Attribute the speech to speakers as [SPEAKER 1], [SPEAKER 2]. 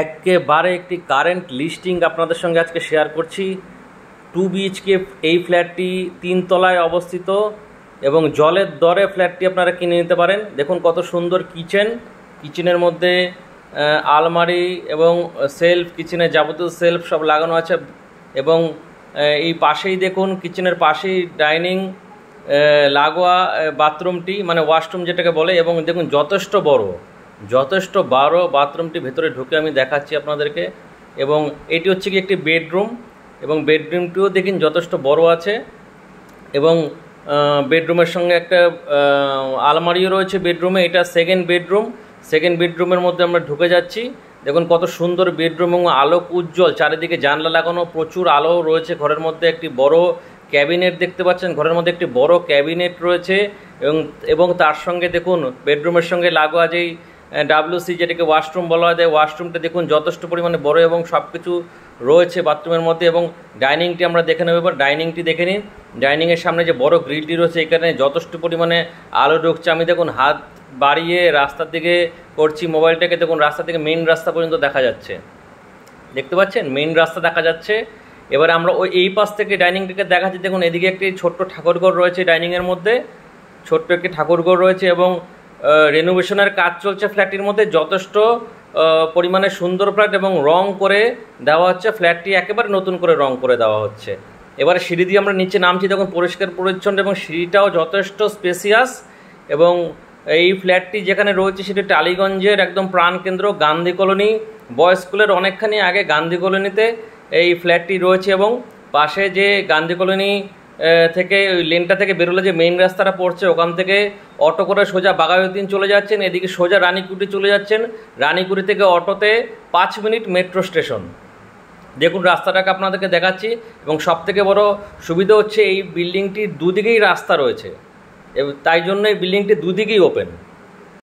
[SPEAKER 1] একেবারে একটি current listing আপনাদের সঙ্গে আজকে শেয়ার করছি। 2 BHK এই ফ্ল্যাটটি 3 তলায় অবস্থিত এবং জলের দরে ফ্ল্যাটটি আপনারা কিনে নিতে পারেন। দেখুন কত সুন্দর কিচেনের মধ্যে আলমারি এবং সেলফ, কিচেনের যাবতীয় সেলফ সব লাগানো আছে এবং এই পাশেই দেখুন কিচেনের পাশেই ডাইনিং লাগোয়া বাথরুমটি, মানে ওয়াশরুম যেটাকে বলে, এবং দেখুন যথেষ্ট বড় বাথরুমটি ভেতরে ঢুকে আমি দেখাচ্ছি আপনাদেরকে। এবং এটি হচ্ছে কি একটি বেডরুম, এবং বেডরুমটিও দেখুন যথেষ্ট বড় আছে এবং বেডরুমের সঙ্গে একটা আলমারিও রয়েছে বেডরুমে। এটা সেকেন্ড বেডরুমের মধ্যে আমরা ঢুকে যাচ্ছি। দেখুন কত সুন্দর বেডরুম এবং আলোক উজ্জ্বল, চারিদিকে জানলা লাগানো, প্রচুর আলো রয়েছে ঘরের মধ্যে। একটি বড় ক্যাবিনেট দেখতে পাচ্ছেন, ঘরের মধ্যে একটি বড় ক্যাবিনেট রয়েছে এবং তার সঙ্গে দেখুন বেডরুমের সঙ্গে লাগোয়া যেই WC যেটাকে ওয়াশরুম বলা হয়, ওয়াশরুমটা দেখুন যথেষ্ট পরিমাণে বড় এবং সব কিছু রয়েছে বাথরুমের মধ্যে। এবং ডাইনিংটি আমরা দেখে নেব এবার। ডাইনিংটি দেখে নিন। ডাইনিংয়ের সামনে যে বড় গ্রিলটি রয়েছে এখানে যথেষ্ট পরিমাণে আলো ঢুকছে। আমি দেখুন হাত বাড়িয়ে রাস্তার দিকে করছি মোবাইলটাকে, দেখুন রাস্তা থেকে মেইন রাস্তা পর্যন্ত দেখা যাচ্ছে, দেখতে পাচ্ছেন মেইন রাস্তা দেখা যাচ্ছে। এবার আমরা এই পাশ থেকে ডাইনিংটিকে দেখাচ্ছি। দেখুন এদিকে একটি ছোট্ট ঠাকুরঘর রয়েছে, ডাইনিংয়ের মধ্যে ছোট্ট একটি ঠাকুরঘর রয়েছে এবং রেনোভেশনের কাজ চলছে ফ্ল্যাটটির মধ্যে। যথেষ্ট পরিমাণে সুন্দর ফ্ল্যাট এবং রং করে দেওয়া হচ্ছে, ফ্ল্যাটটি একেবারে নতুন করে রং করে দেওয়া হচ্ছে। এবারে সিঁড়ি দিয়ে আমরা নিচে নামছি, দেখুন পরিষ্কার পরিচ্ছন্ন এবং সিঁড়িটাও যথেষ্ট স্পেসিয়াস। এবং এই ফ্ল্যাটটি যেখানে রয়েছে সেটি টালিগঞ্জের একদম প্রাণকেন্দ্র গান্ধী কলোনি বয়েজ স্কুলের অনেকখানি আগে গান্ধী কলোনিতে এই ফ্ল্যাটটি রয়েছে। এবং পাশে যে গান্ধী কলোনি থেকে ওই লেনটা থেকে বেরোলে যে মেইন রাস্তাটা পড়ছে ওখান থেকে অটো করে সোজা বাঘাযতীন চলে যাচ্ছেন, এদিকে সোজা রানীকুটি চলে যাচ্ছেন। রানীকুটি থেকে অটোতে 5 মিনিট মেট্রো স্টেশন। দেখুন রাস্তাটাকে আপনাদেরকে দেখাচ্ছি। এবং সবথেকে বড় সুবিধা হচ্ছে এই বিল্ডিংটির দুদিকেই রাস্তা রয়েছে, তাই জন্য এই বিল্ডিংটি দুদিকেই ওপেন।